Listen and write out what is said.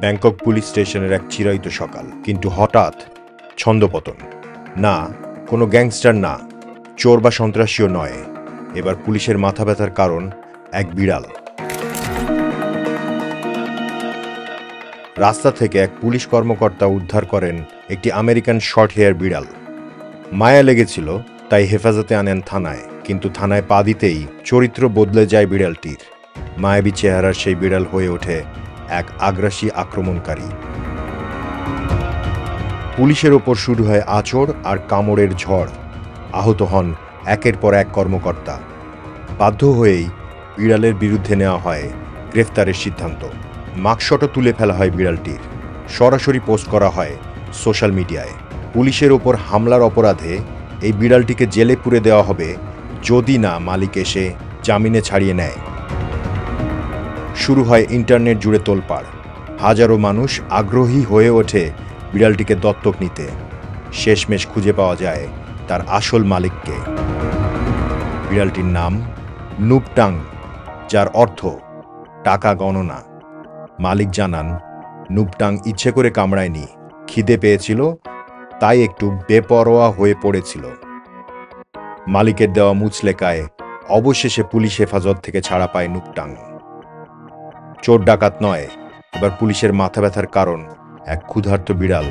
Bangkok police স্টেশনের এক চিরায়িত সকাল, কিন্তু হঠাৎ ছন্দপতন। না, কোনো গ্যাংস্টার না, চোর বা সন্ত্রাসীও নয়। এবার পুলিশের মাথা ব্যথার কারণ এক বিড়াল। রাস্তা থেকে এক পুলিশ কর্মকর্তা উদ্ধার করেন একটি আমেরিকান শর্ট হেয়ার বিড়াল। মায়া লেগেছিল, তাই হেফাজতে আনেন থানায়। কিন্তু থানায় পা দিতেই চরিত্র বদলে যায় বিড়ালটির। মায়াবী চেহারার সেই বিড়াল হয়ে ওঠে এক আগ্রাসী আক্রমণকারী। পুলিশের ওপর শুরু হয় আঁচড় আর কামড়ের ঝড়। আহত হন একের পর এক কর্মকর্তা। বাধ্য হয়েই বিড়ালের বিরুদ্ধে নেওয়া হয় গ্রেফতারের সিদ্ধান্ত। মাস্কটও তুলে ফেলা হয় বিড়ালটির। সরাসরি পোস্ট করা হয় সোশ্যাল মিডিয়ায়। পুলিশের ওপর হামলার অপরাধে এই বিড়ালটিকে জেলে পুরে দেওয়া হবে যদি না মালিক এসে জামিনে ছাড়িয়ে নেয়। শুরু হয় ইন্টারনেট জুড়ে তোলপাড়। হাজারো মানুষ আগ্রহী হয়ে ওঠে বিড়ালটিকে দত্তক নিতে। শেষমেশ খুঁজে পাওয়া যায় তার আসল মালিককে। বিড়ালটির নাম নুপটাং, যার অর্থ টাকা গণনা। মালিক জানান, নুপটাং ইচ্ছে করে কামড়ায়নি, খিদে পেয়েছিল, তাই একটু বেপরোয়া হয়ে পড়েছিল। মালিকের দেওয়া মুচলেকায় অবশেষে পুলিশ হেফাজত থেকে ছাড়া পায় নুপটাং। চোর ডাকাত নয়, এবার পুলিশের মাথা ব্যথার কারণ এক ক্ষুধার্ত বিড়াল।